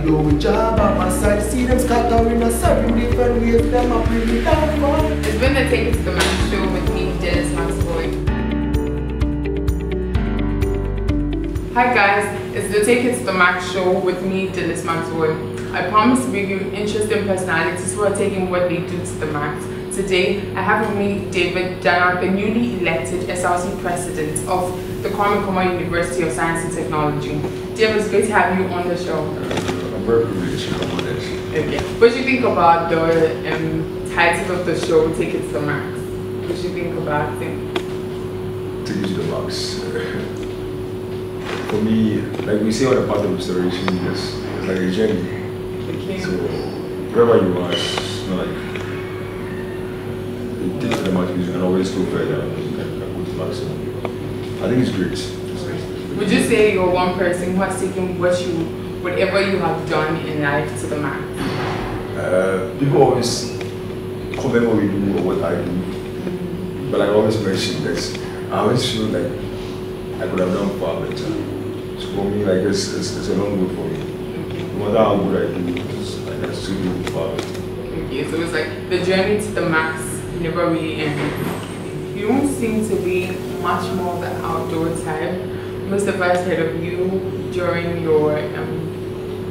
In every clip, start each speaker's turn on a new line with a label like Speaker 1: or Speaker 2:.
Speaker 1: though with job at my side, see them scattering a 7 different ways, them a bring me down for.
Speaker 2: It's been the Take It to the Max show with me, Dennis Maxwell. Hi guys, it's the Take It to the Max show with me, Dennis Maxwell. I promise to bring you interesting personalities who are taking what they do to the max. Today, I have with me David Dannah, the newly elected SRC President of the Nkrumah University of Science and Technology. David, it's great to have you on the show.
Speaker 1: I'm very privileged to come on this.
Speaker 2: Okay. What do you think about the title of the show, Take It to the Max? What do you think about it?
Speaker 1: Take it to the max. For me, like we say on the part of restoration, it's like a journey.
Speaker 2: Okay.
Speaker 1: So wherever you are, it's not like it takes to the max, you can always go further and go to the maximum. I think it's great.
Speaker 2: Would you say you're one person who has taken whatever you have done in life to the max?
Speaker 1: People always comment what we do or what I do, but I always mention this. I always feel like I could have done far better. So for me, like it's a long road for me. No matter how good I do, I can still do far better.
Speaker 2: Okay, so it's like the journey to the max never really ends. You don't seem to be much more the outdoor type. Most of us heard of you during your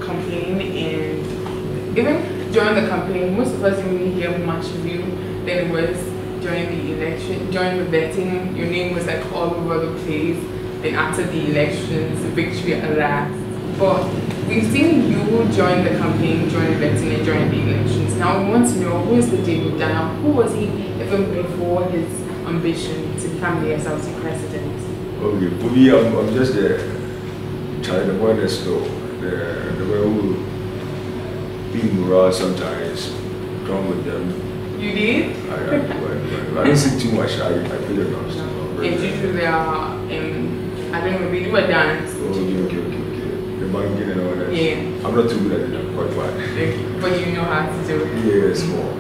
Speaker 2: campaign, and even during the campaign, most of us didn't really hear much of you than it was during the election. During the vetting, your name was like all over the place. Then after the elections, victory at last. But we've seen you during the campaign, during the vetting, and during the elections. Now we want to know, who is the David Dannah? Who was he even before his ambition to become the SRC President?
Speaker 1: Okay, for me, I'm just the child, the boy next door, the boy who be morale sometimes, come with them.
Speaker 2: You did?
Speaker 1: I don't see too much. I feel it now.
Speaker 2: And usually I don't know, we do a dance.
Speaker 1: Oh, okay. The banking and all that.
Speaker 2: Yeah.
Speaker 1: I'm not too good at it, I'm quite bad.
Speaker 2: Okay. But you know how to do it.
Speaker 1: Yeah, small.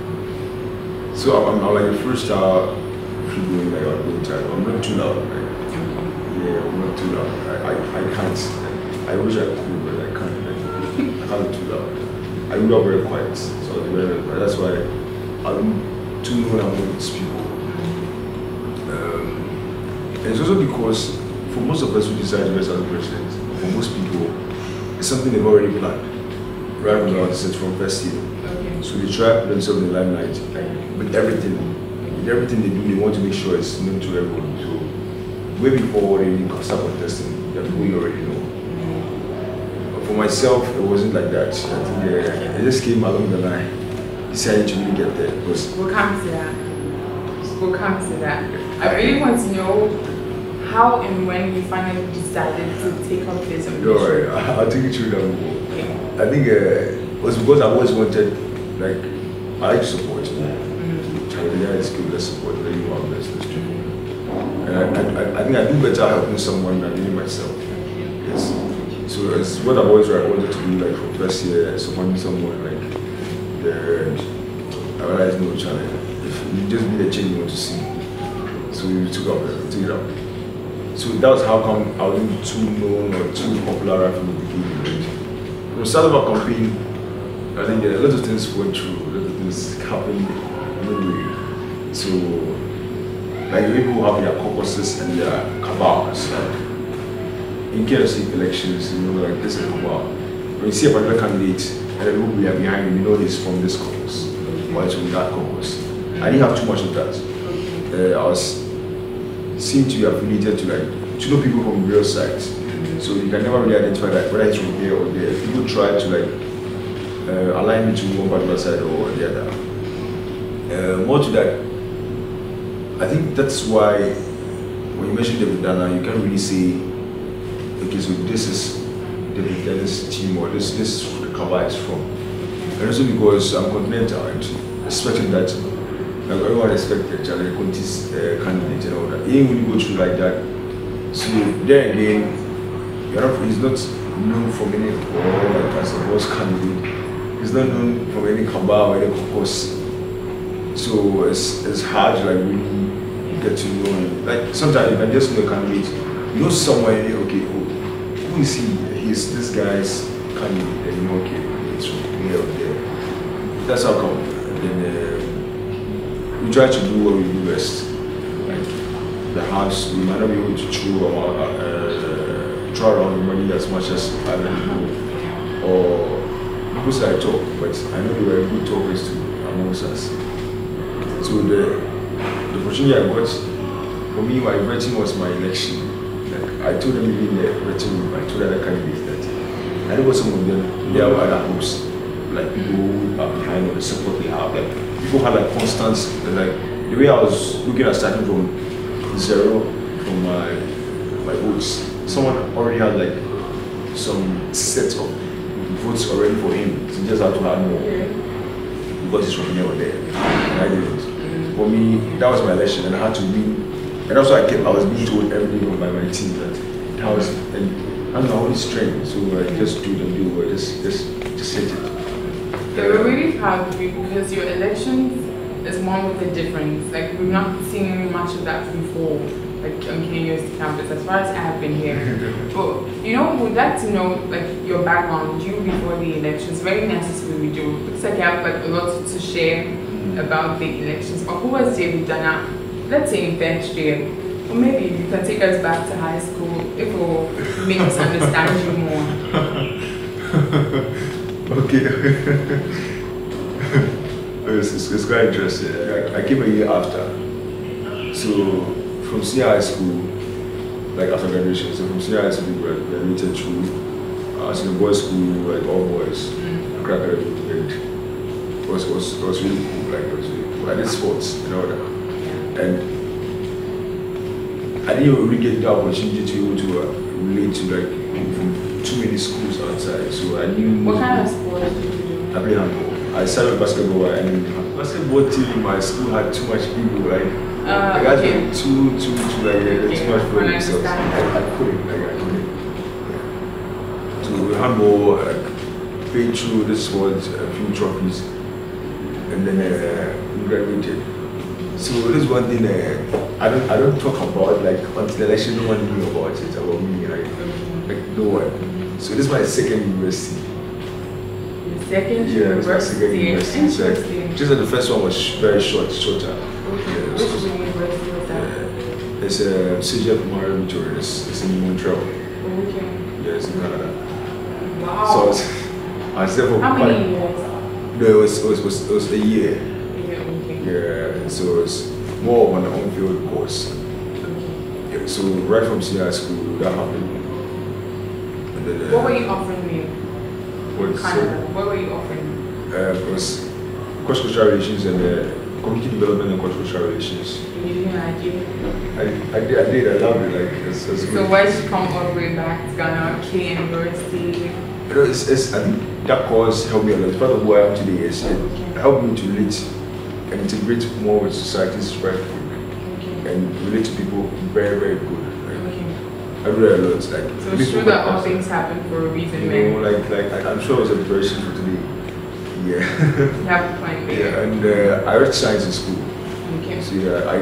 Speaker 1: So I'm like the first child doing like outdoor type. I'm not too loud. Right? Yeah, I'm not too loud. I can't. I wish I could, but I can't. I can't be too loud. I grew up very quiet, so I was very quiet. That's why I'm too known amongst people. And it's also because for most of us who decide to be as president, for most people, it's something they've already planned. Right from the outset, from first year.
Speaker 2: Okay.
Speaker 1: So they try to put themselves in the limelight. With everything they do, they want to make sure it's known to everyone. So way before they even start contesting, there are people you already know. But for myself, it wasn't like that. I think I just came along the line, decided to really get there.
Speaker 2: We'll come to that. I really want to know how and when you finally decided to take up this ambition.
Speaker 1: Alright, I'll take you through that more.
Speaker 2: Okay.
Speaker 1: I think it was because I always wanted, like, I like to support people. The guy is good, let's support, let you out, let's do. And I think I do better helping someone than doing myself. Yes. So it's what I've always wanted to do, like from first year, supporting someone, like, I realized no challenge. If you just be the change you want to see. So we took it up. So that was how come I wasn't too known or too popular from the beginning. From the start of our campaign, I think a lot of things went through, a lot of things happened anyway. So, like people who have their caucuses and their cabals, like in case of elections, you know, like this is a cabal. When you see a particular candidate and the people we are behind him, you know he's from this caucus or it's from that caucus. I didn't have too much of that. I was seem to be affiliated to like know people from various sides, so you can never really identify that whether it's from here or there. People try to like align me to one particular side or the other. More to that, I think that's why when you mention David Dannah, you can't really say, okay, so this is David Dannah's team or this is where the cover is from. And also because I'm continental and expecting that. Like everyone expected Charlie Conti's candidate and all that. He ain't really go through like that. So there again, he's not known for any like as a boss candidate. He's not known for any cabal or any caucus. So it's hard to like really get to know him. Like sometimes you can just know a candidate. You know somewhere, okay, who is he? He's this guy's candidate, and you know, okay. here or there. That's how come. And then we try to do what we do best. Like the house, we might not be able to throw around the money as much as other people. Or people say I talk, but I know they were good talkers too amongst us. So the opportunity I got, for me, my vetting was my election. Like I told them even in the vetting room, I told other candidates that I know some of them, they have other hopes, like people who are behind or the support they have. Like people had like constants, like the way I was looking at starting from zero from my votes, someone already had like some set of votes already for him. So he just had to add more because he's from here or there. And I didn't. For me, that was my election, and I had to win. And also, I was being told every day by my team that was, and I'm my only strength. So I just do the deal, just hit it.
Speaker 2: They were really proud of you because your elections is one with a difference. Like we've not seen much of that before, like on Kenya's campus, as far as I have been here. But we'd like to know like your background, you before the elections. Very necessary we do. Looks like you have like a lot to share about the elections. But who was David Dannah? Let's say in bench jail. Or maybe you can take us back to high school. It will make us understand you more.
Speaker 1: Okay. It's quite interesting. I came a year after. So from senior high school, like after graduation, so from senior high school, we graduated through. I was in a boys' school, like all boys. Cracker, and it was really cool. Like it was really cool. I did sports and all that. And I didn't really get the opportunity to relate to like from too many schools outside. So I knew.
Speaker 2: What kind of sport did you do?
Speaker 1: I played handball. I started with basketball, and basketball team in my school had too much people. Like the guys were too like too much for themselves. I couldn't. So handball, played through this was a few trophies, and then we graduated. So this one thing I don't talk about like until the election. No one knew about it, about me, like no one. So this is my second university.
Speaker 2: Second
Speaker 1: yeah,
Speaker 2: university.
Speaker 1: Interesting. Just that the first one was very shorter.
Speaker 2: Okay. Which university was that?
Speaker 1: It's a CJ Victoria. It's in Montreal.
Speaker 2: Okay.
Speaker 1: Yeah, it's in Canada.
Speaker 2: Wow.
Speaker 1: So I was there for
Speaker 2: how many years?
Speaker 1: No, it was a year.
Speaker 2: Okay.
Speaker 1: Yeah, so it's more of an on-field course. Yeah, so right from senior high school, that happened. And then,
Speaker 2: what were you offering me?
Speaker 1: Canada.
Speaker 2: What were you offering?
Speaker 1: It was cross-cultural relations and community development and cross-cultural relations.
Speaker 2: You didn't like it?
Speaker 1: I did. I loved it. Like it's
Speaker 2: so why did you come all the way back to Ghana, K University?
Speaker 1: I think that course helped me a lot. Part of who I am today is it helped me to relate and integrate more with society's right and relate to people very, very good. I do that a lot. Like,
Speaker 2: so it's true that all things happen for a reason, man.
Speaker 1: I'm sure it was a preparation for today. Yeah.
Speaker 2: You have a point there.
Speaker 1: Yeah, and I read science in school.
Speaker 2: Okay.
Speaker 1: So yeah, I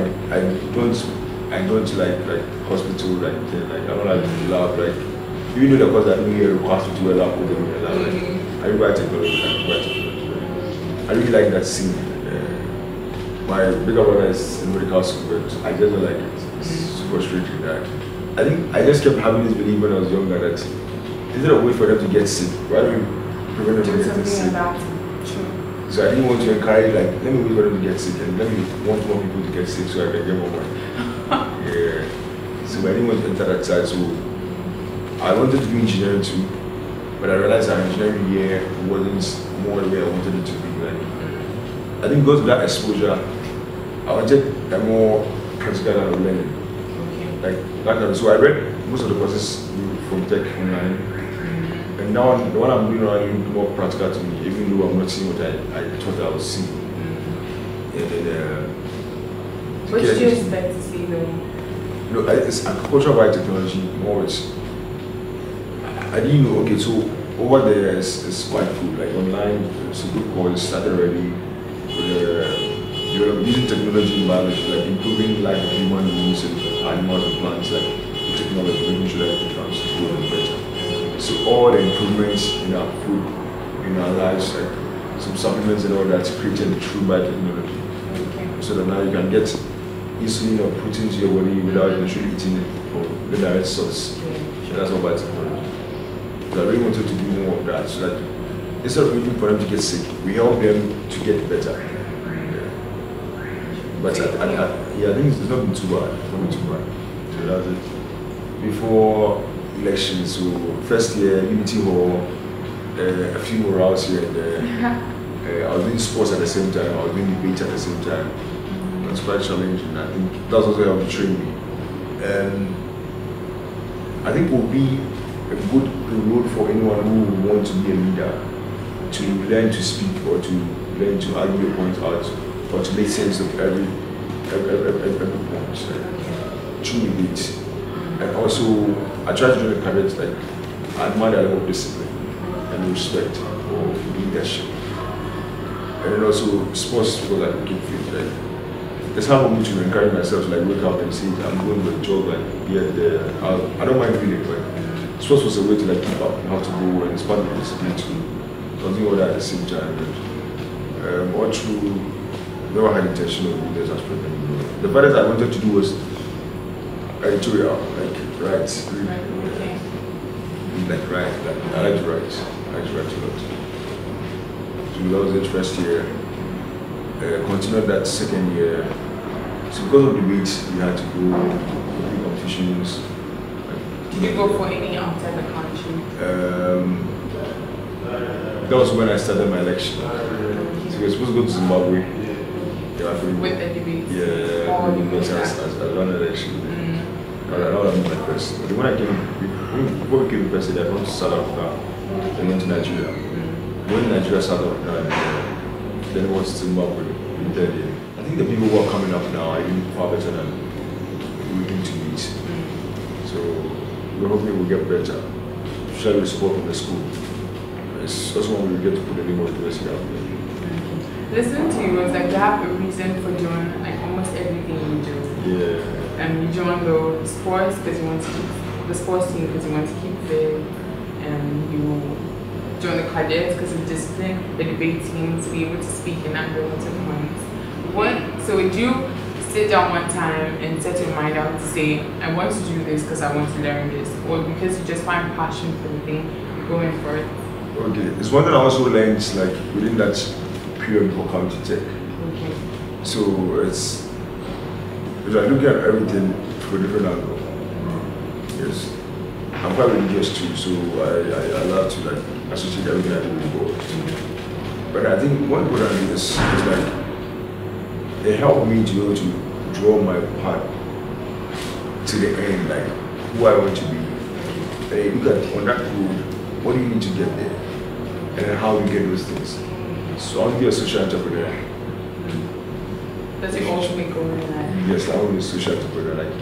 Speaker 1: don't like hospital I don't like lab even though the course that we here hospital lab with them lab. I really like technology. I really like that scene. My bigger brother is in medical school, but I just don't like it. It's super frustrating that. I think I just kept having this belief when I was younger that instead of waiting for them to get sick, why do we prevent them from getting sick? So I didn't want to encourage let me wait for them to get sick and let me want more people to get sick so I can get more money. Yeah. So I didn't want to enter that side. So I wanted to do engineering too, but I realized that engineering here wasn't more the way I wanted it to be. I think because of that exposure, I wanted a more practical kind of learning. So I read most of the courses from tech online, and now the one I'm doing now is more practical to me, even though I'm not seeing what I thought I was seeing.
Speaker 2: What did you expect to see though?
Speaker 1: No, it's agricultural biotechnology. More I didn't know. Okay, so over there is quite cool. Like online, it's a good course. Started already. You're using technology in biology, like improving life of human beings and animals and plants, like technology, making sure that it becomes good and better. So all the improvements in our food in our lives, like some supplements and all that created through biotechnology.
Speaker 2: Okay.
Speaker 1: So that now you can get insulin or protein to your body without necessarily eating it from the direct source. And that's all biotechnology. So I really wanted to do more of that, so that instead of waiting for them to get sick, we help them to get better. But I think it's not been too bad. It's not been too bad. So that's it. Before elections, so first year, Unity Hall, a few more hours here and there. I was doing sports at the same time, I was doing debate at the same time. It was quite challenging. I think that's also helped train me. And I think it will be a good road for anyone who would want to be a leader, to learn to speak or to learn to argue your point out, or to make sense of every point through debate. And also, I try to do the cadet, like, I admire the level of discipline and respect for leadership. And then also, sports, because I keep fit, like, it's hard for me to encourage myself to like wake up and say I'm going to a job and be at there. I don't mind doing it, but sports was a way to like keep up and how to go, and it's part of the discipline too. So I was doing all that at the same time. And all through, never had intention of doing this as president. The part that I wanted to do was editorial, like write. Like write, like I like to write. I like to write a lot. So that was the first year. Continued that second year. So because of the weight, we had to go to competitions.
Speaker 2: Did you go for any outside the country?
Speaker 1: That was when I started my election. So we were supposed to go to Zimbabwe.
Speaker 2: With the debate?
Speaker 1: Yeah, because I won the election. I don't know my first. But when I came, before we became president, I went to South Africa and went to Nigeria. When Nigeria, South Africa, then it was Zimbabwe in third year. I think the people who are coming up now are even far better than we need to meet. So we're hoping we'll get better. Share the support from the school. It's also when we get to put the name of the university out there.
Speaker 2: Listening to you, it's like you have a reason for doing like almost everything you do.
Speaker 1: Yeah.
Speaker 2: You join the sports because you want to keep the sports team because you want to keep fit, and you join the cadets because of discipline, the debate team to be able to speak and not go into points. So would you sit down one time and set your mind out to say, I want to do this because I want to learn this, or because you just find passion for the thing, going for it?
Speaker 1: Okay, it's one thing I also learned like within that period for county tech.
Speaker 2: Okay.
Speaker 1: So it's I look at everything from a different angle. Yes. I'm quite religious too, so I love to like associate everything I do with God. But I think one important thing is like it helped me to be able to draw my path to the end, like who I want to be. And you look at on that road, what do you need to get there? And then how you get those things. So I want to be a social entrepreneur.
Speaker 2: Does it also make goal in life?
Speaker 1: Yes, I want to be a social entrepreneur, like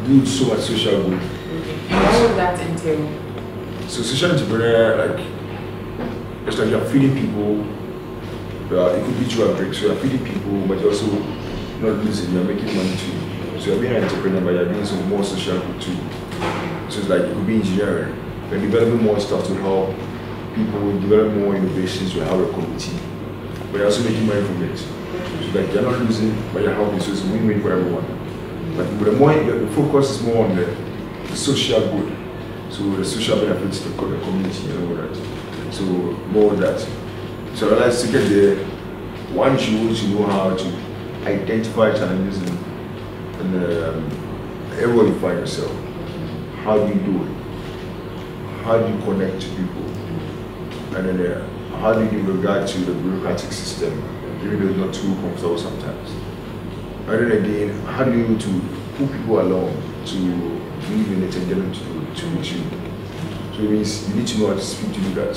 Speaker 1: do so much social good.
Speaker 2: And what would that entail?
Speaker 1: So social entrepreneur, like it's like you're feeding people. It could be through a break, so you're feeding people, but you're also not losing, you're making money too. So you're being an entrepreneur, but you're doing some more social good too. So it's like it could be engineering, you're developing more stuff to help people, develop more innovations to help a community, but you're also making money from it. So like you're not losing, but you're helping, so it's a win-win for everyone. But the more the focus is more on the social good, so the social benefits to the community and all that. So more of that. So I realized to get there, once you want to know how to identify challenges and everywhere you find yourself, how do you do it? How do you connect to people? And then how do you give regard to the bureaucratic system, even though it's not too comfortable sometimes? And then again, how do you to put people along to believe in it and get them to meet you? So it means you need to know how to speak to do that.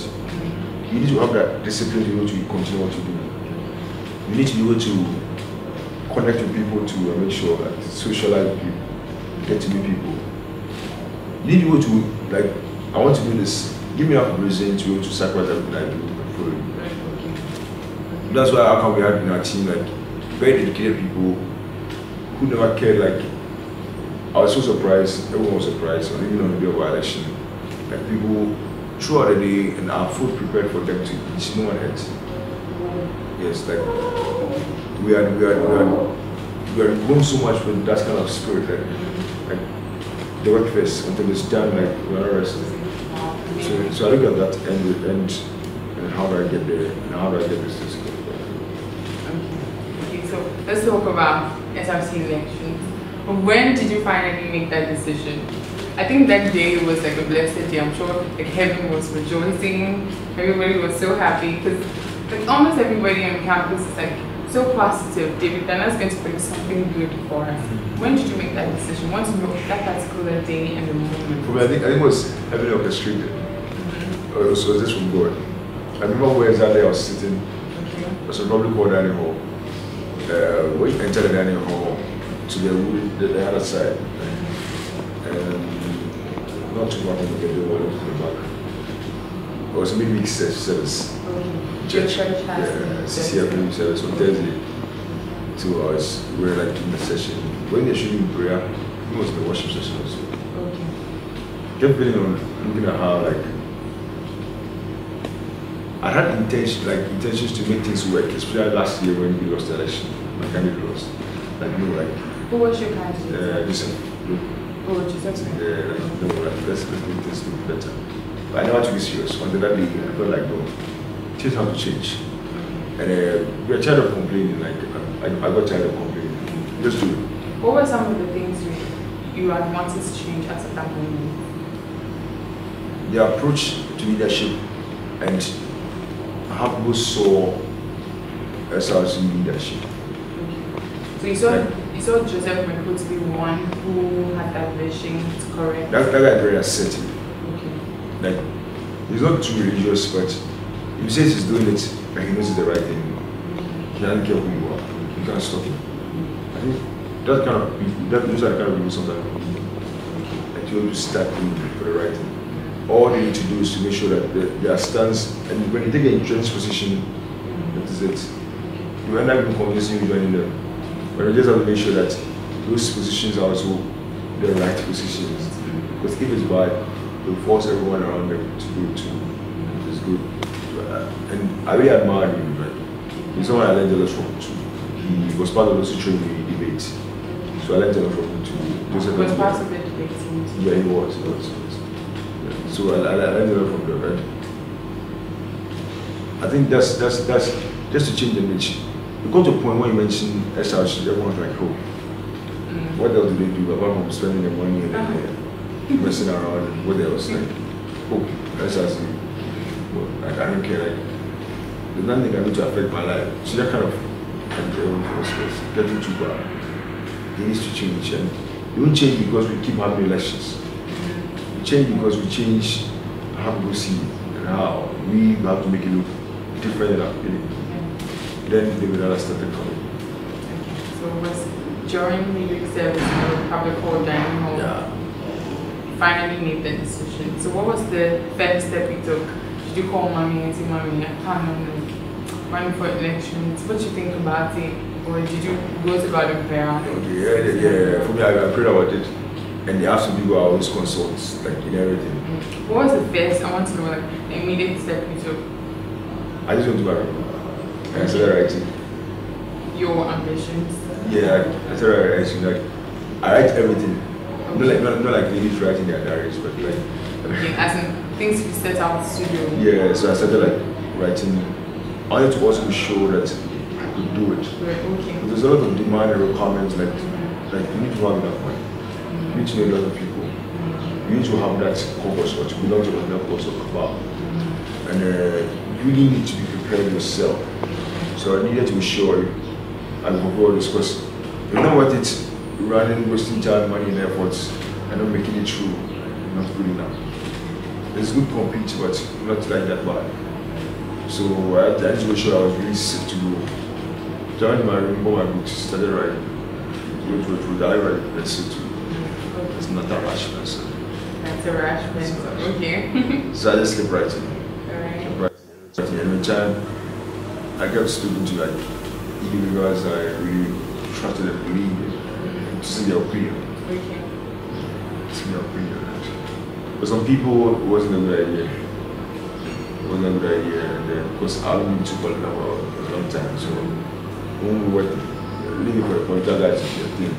Speaker 1: You need to have that discipline to be able to continue what you do. You need to be able to connect with people to make sure that socialize with people, get to meet people. You need to be able to, like, I want to do this, give me enough reason to be able to sacrifice everything I do and follow you. That's why how come we have in our team, like, very dedicated people who never cared, like, I was so surprised, everyone was surprised, or even on the day of our election, like people throughout the day, and our food prepared for them to eat, no one ate. Yes, like we are grown so much with that kind of spirit that like the work first until it's done, like we're not resting. So I look at that and how do I get there and how do I get this to school?
Speaker 2: Okay, so let's talk about SRC elections. When did you finally make that decision? I think that day was like a blessed day. I'm sure like heaven was rejoicing. Everybody was so happy because like almost everybody on campus is like so positive. David Dannah is going to bring something good for us. When did you make that decision? Want to know that particular day and the moment?
Speaker 1: For me, I think it was heavily orchestrated. It was just from God. I remember where exactly I was sitting.
Speaker 2: Okay.
Speaker 1: It was a probably called dining hall. We entered the dining hall to the other side. Not too much to get the water to the back. It was a midweek service.
Speaker 2: Church has
Speaker 1: CCF service on Thursday. 2 hours. We were like in the session. When they're shooting prayer, it was the worship session also.
Speaker 2: Okay.
Speaker 1: Kept feeling on looking at how like I had intentions to make things work, especially last year when we lost the election. My candidate lost. Like no, like
Speaker 2: who was your candidate?
Speaker 1: Joseph.
Speaker 2: Oh, Joseph.
Speaker 1: Let's make things look better. But I never took it serious. Until that day, I felt like, no, things have to change. And we were tired of complaining. Like I got tired of complaining. Just do it.
Speaker 2: What were some of the things you had wanted to change at that moment?
Speaker 1: The approach to leadership and how people saw SRC leadership.
Speaker 2: So you saw Joseph Meko to be one who had that vision to correct.
Speaker 1: That guy is very assertive.
Speaker 2: Okay.
Speaker 1: Like he's not too religious, but if he says he's doing it and he knows it's the right thing, he doesn't care who you are. You can't stop him. I think those are the kind of people sometimes that you have to start doing for the right thing. All they need to do is to make sure that their stance, and when you take an entrenched position, that is it. You end up convincing you joining them. But you just have to make sure that those positions are also the right positions. Because if it's bad, you'll force everyone around them to do it too. It's good. And I really admire him. Right? He's someone I learned a lot from too. He was part of the training debate. So I learned a lot from him too.
Speaker 2: He was part of the debate team.
Speaker 1: Yeah, he was. So I learned a lot from them, right? I think that's just to change the image. You got to a point when you mention SRC, everyone's like, oh, what else do they do apart from spending their money and messing around and what else? Like, oh, SRC, well, like, I don't care, like, there's nothing I do to affect my life. So that kind of getting too bad. It needs to change, and it won't change because we keep having elections. Change because we change how people see it and how we have to make it look different in our feeling. Then David Dannah started coming.
Speaker 2: So it was during midweek service in the public hall dining hall.
Speaker 1: Yeah.
Speaker 2: Finally made the decision. So what was the first step you took? Did you call mommy and say, mommy, I can't run for elections? What do you think about it? Or did you go to God in prayer?
Speaker 1: Okay, yeah. For me, I prayed about it. And they asked people I always consult, like in everything.
Speaker 2: What was the first, I want to know, like, the immediate step you took?
Speaker 1: I just went to my room. And I started writing.
Speaker 2: Your ambitions?
Speaker 1: Yeah, I started writing. Like, I write everything. Okay. Not like they used to writing their diaries, but like.
Speaker 2: Okay, as in things you set out to do.
Speaker 1: Yeah, so I started like writing. I wanted to also show that I could do it.
Speaker 2: Right, okay.
Speaker 1: But there's a lot of demand and requirements, like you need to have enough money. You need to know a lot of people. You need to have that corpus, or to belong to the corpus of Kabal. And you really need to be prepared yourself. So I needed to be sure I will go this because you know what it's running, wasting time, money, and efforts, and not making it through, not good enough. It's good to compete, but not like that bad. So I had to be sure I was really sick to go. Joined my room, bought my books, started writing. Go I write, let's sit. It's not a rush person.
Speaker 2: That's a rush person, okay.
Speaker 1: So I just kept writing.
Speaker 2: Alright.
Speaker 1: And every time I kept speaking to like individuals I really trusted and believed in to see their opinion.
Speaker 2: Okay.
Speaker 1: See their opinion. But some people it wasn't a good idea. wasn't a good idea, and then because I don't need to call it for a long time, so when we were leaving for that guys to the thing,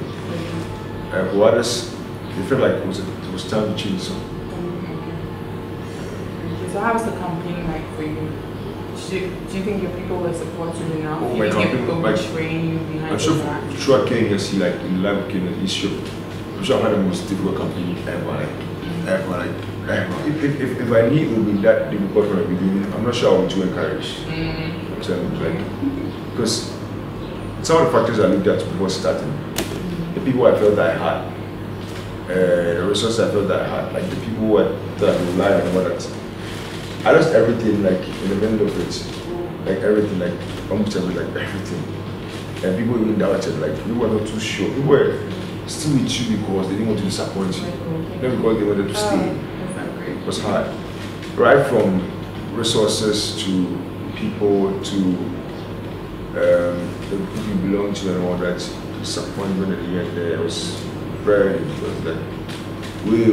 Speaker 1: for others, they felt like it was time to change some.
Speaker 2: So how was the campaign like for you? Do you think your people were supportive enough?
Speaker 1: Oh,
Speaker 2: Do you think your people would train you behind
Speaker 1: I'm sure
Speaker 2: your back?
Speaker 1: throughout Kenya, see, like in live Kenya, it's sure. I'm sure I had the most difficult campaign ever. If I knew it would be that difficult from the beginning, I'm not sure I would be too encouraged. Because some of the factors I looked at before starting, the people I felt that I had, the resources I felt that I had, like the people that I relied on, all that. I lost everything, like in the middle of it, like everything, like almost everything, like everything. And people even doubted, like people were not too sure. People were still with you because they didn't want to disappoint you, not because they wanted to stay. It was hard, right from resources to people to the people you belong to and all that. Disappointment at the end there was very difficult, like way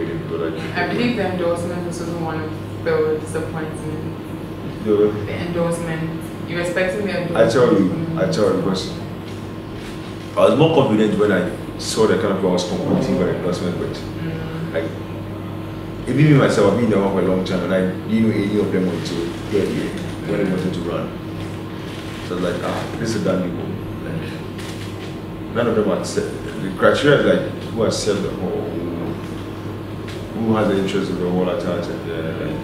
Speaker 1: difficult. Like,
Speaker 2: I believe the endorsement was also one of the disappointment. The endorsement. You were expecting the endorsement? I tell you, because I was more confident when I saw the kind of people I was competing for the endorsement with. Like, even me myself, I've been there for a long time, and I didn't know any of them until when they wanted to run. So I was like, this is a damn people. Like, none of them had said the criteria is like who has said the whole, who has the interest of the whole attach, and like,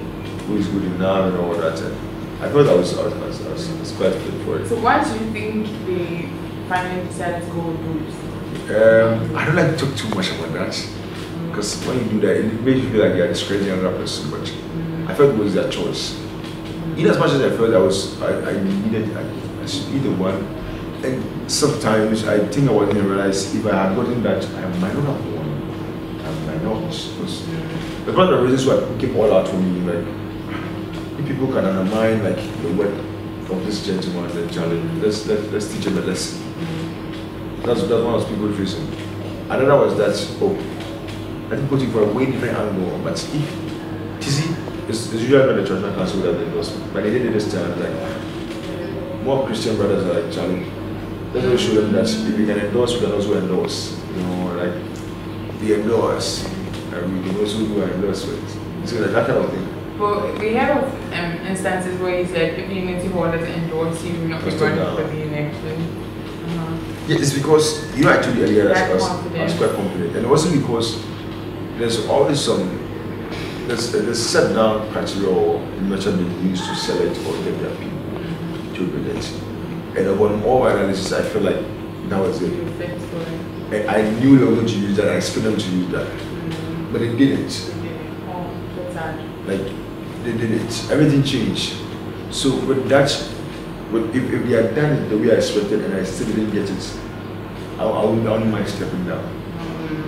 Speaker 2: who is good enough and all that. And I thought I was quite fit for it. So why do you think they finally decided to go with Bruce?
Speaker 1: I don't like to talk too much about that. Because when you do that, it makes you feel like you're disgracing another person. But I felt it was their choice. In as much as I felt I should be the one. And sometimes I think I wasn't realize if I had gotten that, I might not have won. I might not. Because one of the reasons why people came all out for me, like, if people can undermine like the work of this gentleman, then challenge, let's teach him a lesson. That's one of those people facing. Another was that, I think putting for a way different angle, but if it's usually not the traditional council that they endorsement, but they did it this time, like more Christian brothers are like challenge. Let's really show them that if we can endorse, we can also endorse. You know, like we endorse, and we can also do an endorsement. So like that kind of thing.
Speaker 2: Well, we have instances where he said if the unity holders endorse you, you're not running for the election.
Speaker 1: Yeah, it's because I told you earlier that I was quite confident, and also because there's always there's set down criteria or measure they use to select or get their people to represent. And upon all my analysis, I feel like that was it. And I knew they were going to use that. I expected them to use that, but they didn't. Like they didn't. Everything changed. So with that, if they had done it the way I expected and I still didn't get it, I wouldn't mind stepping down.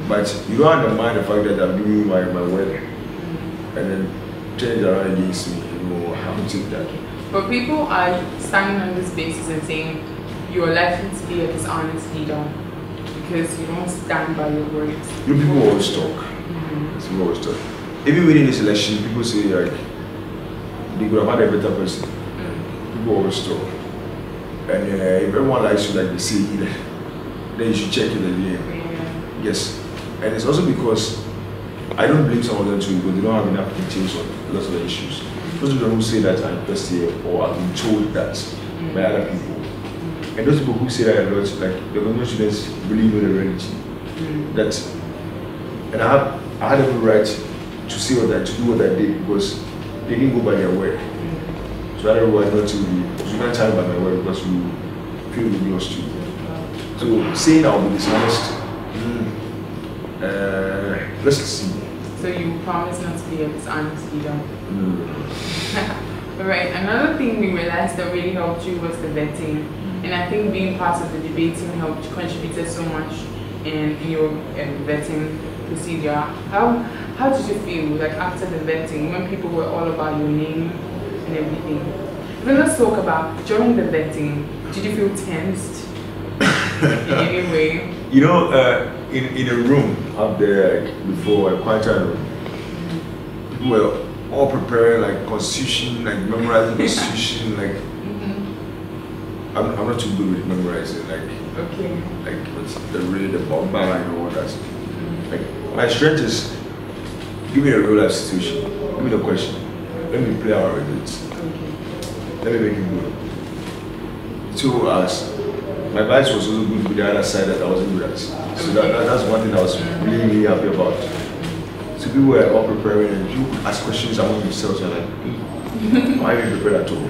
Speaker 1: But you don't undermine the fact that I'm doing my work and then turn it around against me. You know, I have to take that.
Speaker 2: But people are standing on this basis and saying you're likely to be a dishonest leader because you don't stand by your words.
Speaker 1: People always talk. People always talk. Even within this election, people say like they could have had a better person. People always talk. And if everyone likes you like they say, then you should check it again. Yes. And it's also because I don't blame some of them too because they don't have enough details on lots of the issues. Those people who say that I'm best here or I've been told that by other people. And those people who say that a lot, like the government students believe in the reality. That, and I had every right to say what I to do what I did because they didn't go by their word. So I don't know not to be, you can't tell by my word because you feel religious too. So saying I'll be dishonest, let's see.
Speaker 2: So you promise not to be a dishonest leader? Alright, another thing we realized that really helped you was the vetting. And I think being part of the debating contributed so much in your vetting procedure. How did you feel like after the vetting when people were all about your name and everything? Then let's talk about during the vetting. Did you feel tensed in any way?
Speaker 1: You know, in a room up there before a quieter room, people were all prepared, like constitution, like memorizing constitution, like I'm not too good with memorizing, like what's the bomber and all that. Like my strength is give me a real life situation, give me the question, let me play out with it, let me make it good. So my advice was also good with the other side that I wasn't good at. So that's one thing I was really, really happy about. So people were all preparing and you ask questions among yourselves and like, why are you prepared at all?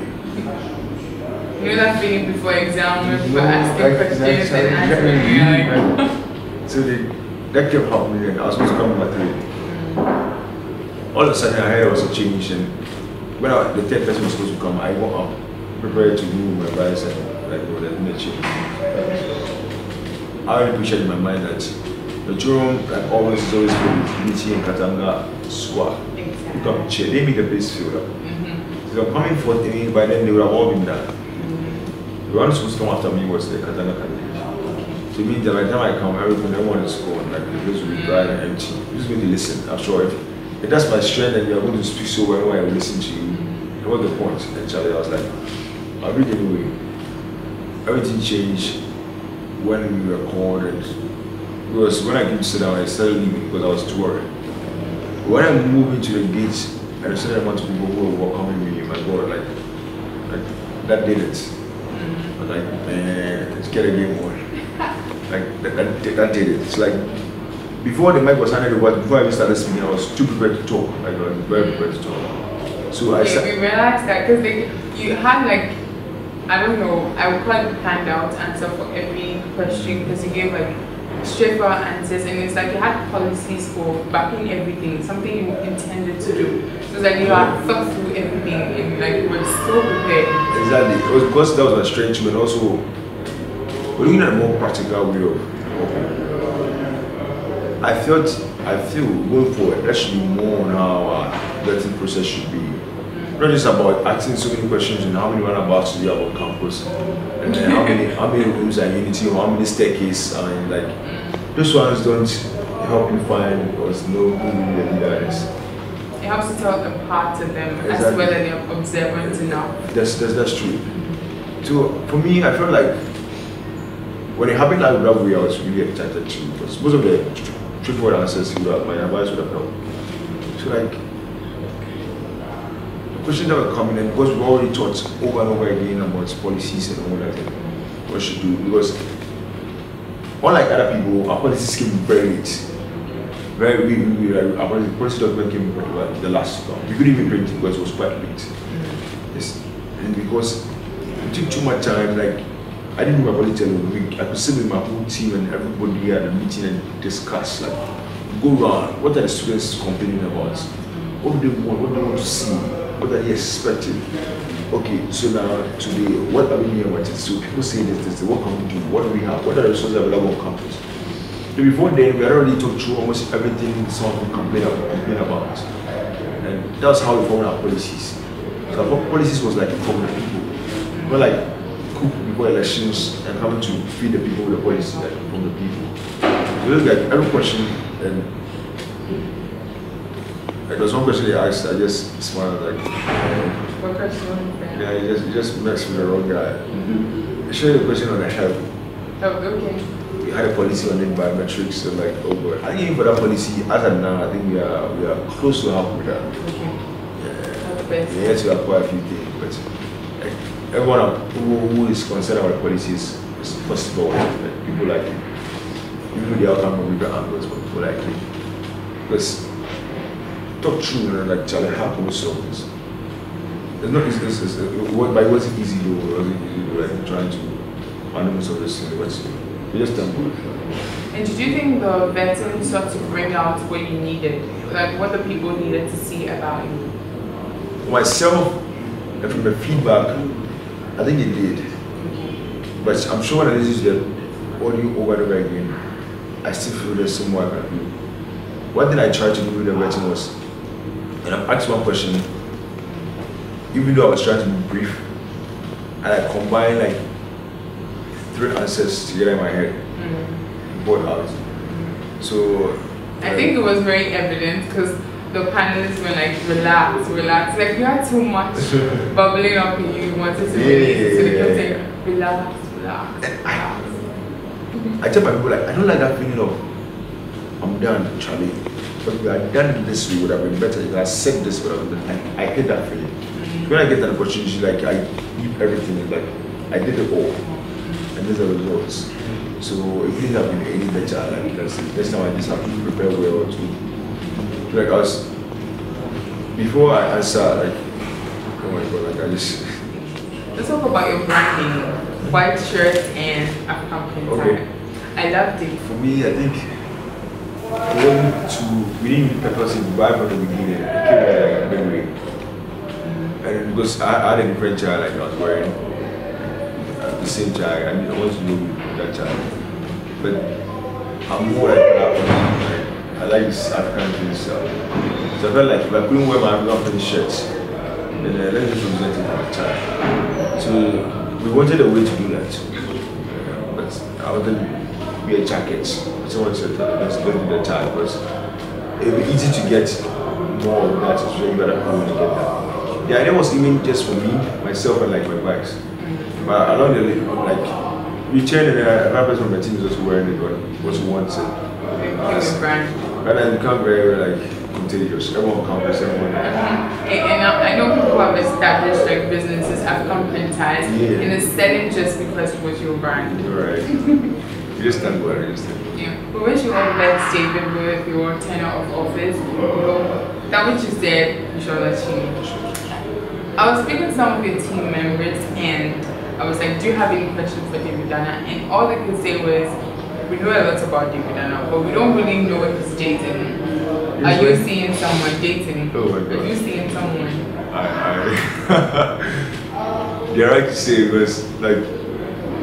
Speaker 2: You know that feeling before exam, before asking questions and answering.
Speaker 1: So that kept happening and I was supposed to come with my 3. All of a sudden I heard there was a change and when the 3rd person was supposed to come, I went up prepared to move my advice and like there's been a change. I already pictured in my mind that the Jerome, like always, is always been Michi and Katanga squad.
Speaker 2: Exactly.
Speaker 1: Come cheer, they make the best fielder. So I'm coming forth in by then they would have all been done. The one supposed to come after me was the Katanga candidate. So it means that by the time I come, everyone is gone, like the place will be dry and empty. You're just going to listen. I'm sure if that's my strength and you're going to speak so well when I listen to you, what's the point? Actually, I was like, I'll read anyway. Everything changed when we were called and because when I came to sit down, I started leaving because I was too worried. When I moved into the gates and I saw the amount of people who were welcoming me, my God, like that did it. I was like, man, let's get a game on. Like that did it. It's like before the mic was handed over, before I even started speaking, I was too prepared to talk. Like I was very prepared to talk. So
Speaker 2: we realized that because you had like, I don't know, I would call it planned out answer for every question because you gave like straightforward answers and it's like you had policies for backing everything, something you intended to do. So it's like you had thought through everything and like you were so prepared.
Speaker 1: Exactly. It was because that was my strength and also we're looking at a more practical way of working. I feel going forward that should be more on how our vetting process should be. Not just about asking so many questions and how many runabouts to do about campus, and then how many rooms are unity, or how many staircases, and like those ones don't help you find or know who the leader is.
Speaker 2: It helps to tell the part of them as to whether they're observant enough.
Speaker 1: That's true. So for me, I felt like when it happened like that way, I was really excited too because most of the straightforward answers my advice would have helped. So like. Questions that were coming in because we've already taught over and over again about policies and all that and what we should do because unlike other people, our policies came very late. Our policy document came the last time. We couldn't even print it because it was quite late. Yes. And because it took too much time, like I didn't do my policy alone. I could sit with my whole team and everybody at a meeting and discuss, like go around, what are the students complaining about? What do they want? What do they want to see? What are they expecting? Okay, so now today, what are we doing about it? So people say this, what can we do? What do we have? What are the resources available on campus? So before then, we had already talked through almost everything someone could complain about. And that's how we formed our policies. So our policies was like from the people. Not like cook before elections and having to feed the people with the policy like from the people. So it was like every question and there was one question they asked, I just smiled like,
Speaker 2: what question?
Speaker 1: Yeah, you just messed with the wrong guy. I showed you the question on the health.
Speaker 2: Oh, okay.
Speaker 1: We had a policy on it biometrics, so like, oh boy. I think even for that policy, as of now, I think we are close to half with that.
Speaker 2: Okay.
Speaker 1: Yeah. We had to acquire a few things, but like, everyone who is concerned about the policies is possible. Like, people like it. Even though the outcome will be the angles, but people like it. Because talk true, you know, like Charlie, how can we solve this? It's not easy, but it wasn't easy though. It wasn't easy like trying to handle most of this thing, but we just done good.
Speaker 2: And did you think the vetting sought to bring out what you needed? Like what the people needed to see about you?
Speaker 1: For myself, and from the feedback, I think it did. But I'm sure when I listen to the audio over and over again, I still feel there's some more I can do. One thing I tried to do with the vetting was, and I'm asked one question, even though I was trying to be brief, and I combined like 3 answers together in my head, both out. So
Speaker 2: I think it was very evident because the panelists were like, relax, relax. Like you had too much bubbling up in you wanted to release it. So they kept saying, relax, relax, relax.
Speaker 1: I tell my people, like, I don't like that feeling of, I'm done, Charlie. But if I had done it this way, would have been better. If I said this, would have been better. I hate that feeling. When I get an opportunity, like, I give everything, like, I did it all. And these are the results. So it couldn't have been any better. Like, that's the next time I just have to prepare well to. Like, I was, before I answer, like, oh my god, like, I just.
Speaker 2: Let's talk about your branding. White shirt and African print tie. I loved it.
Speaker 1: For me, I think we didn't purposely buy from the beginning. It came like a memory. And because I had a different child, like I was wearing the same child, I mean, I want to know that child. But I'm more like that. I like this African thing. So I felt like if I couldn't wear my African print shirts, then let me just represent it for my child. So we wanted a way to do that. But I wanted to wear jackets. Someone said, let's go to the child because it would be easy to get more of that, so you better come and get that. The idea was even just for me, myself, and like my bikes. But along the like, we changed, and another person from my team is also wearing it, but also wants it. And I become very like contagious. Everyone comes, everyone.
Speaker 2: And I know people have established like businesses, African print ties, in a setting just because it was your brand.
Speaker 1: Right. You just stand by it.
Speaker 2: Yeah. We wish you all the best, David, with your tenure of office. That which you said, you should achieve. I was speaking to some of your team members and I was like, do you have any questions for David Dannah? And all they could say was, we know a lot about David Dannah, but we don't really know if he's dating. Are you seeing someone dating?
Speaker 1: Oh my God.
Speaker 2: Are you seeing someone?
Speaker 1: They're right to say because like,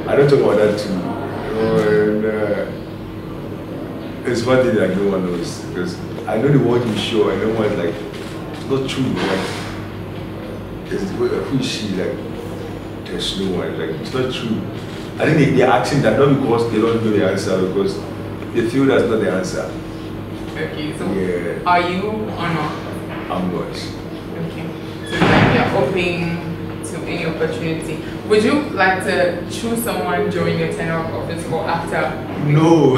Speaker 1: I don't talk about that too. And it's one thing that no one knows because I know the one you show and no one's like, it's not true. Like, who is she? Like, there's no one. Like, it's not true. I think they're asking that not because they don't know the answer, because they feel that's not the answer.
Speaker 2: Okay, so are you or not?
Speaker 1: I'm not.
Speaker 2: Okay, so like you're open to any opportunity. Would you like to choose someone during your tenure of office or after?
Speaker 1: No.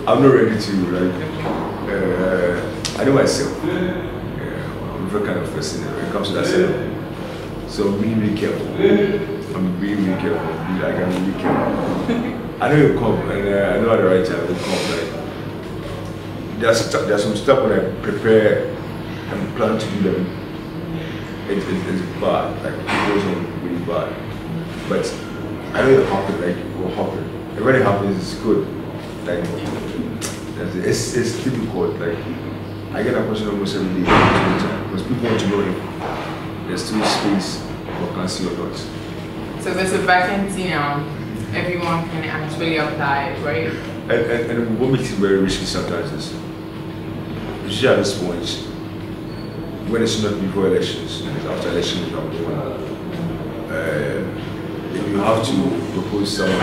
Speaker 1: I'm not ready to, like, I know myself. I'm a very kind of person when it comes to that setup. So I'm really, really careful. I'm really, really careful. Like, I'm really careful. I know you'll come, and I know at the right time you'll come. Like, there's some stuff when I prepare and plan to do them. It's bad, like it goes on really bad. But I know it'll happen, like it will happen. And when it happens, it's good. Like it's difficult. Like I get a question almost every day because people want to know if there's still space for vacancy or not.
Speaker 2: So there's a vacancy now. Everyone can actually apply, right?
Speaker 1: And what makes it very risky sometimes is usually at this point, when it's not before elections, and it's after elections, if you have to propose someone,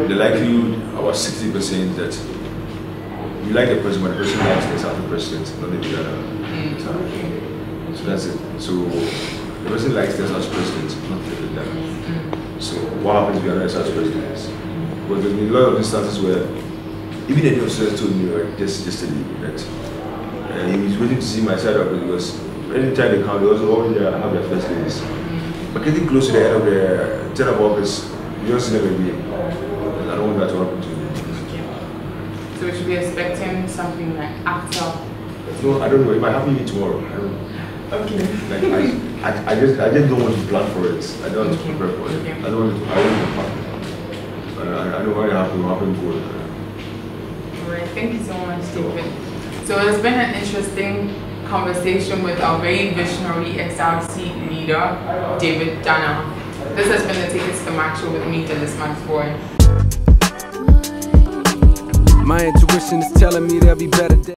Speaker 1: the likelihood about 60% that you like the person, but the person likes this after president, not the other. So that's it. So the person likes this as president, not the other. So what happens if you are not as president? But there's been a lot of instances where even the officers told me, like, just to leave me that he was waiting to see my side of it because anytime they come, they also already have their first ladies. But getting close to the end of the term of office, you don't see them again. And I don't want that to happen to you.
Speaker 2: So we should be expecting something like after?
Speaker 1: No, I don't know. It might happen even tomorrow. I don't know.
Speaker 2: Okay.
Speaker 1: Like I just don't want to plan for it. I don't want to prepare for it. I don't want to happen. I don't want it to happen good.
Speaker 2: Alright, thank you so much, David. So it's been an interesting conversation with our very visionary SRC leader, David Dannah. This has been the Tickets to the Max Show with me, Dennis Maxboy.
Speaker 3: My intuition is telling me there'll be better days.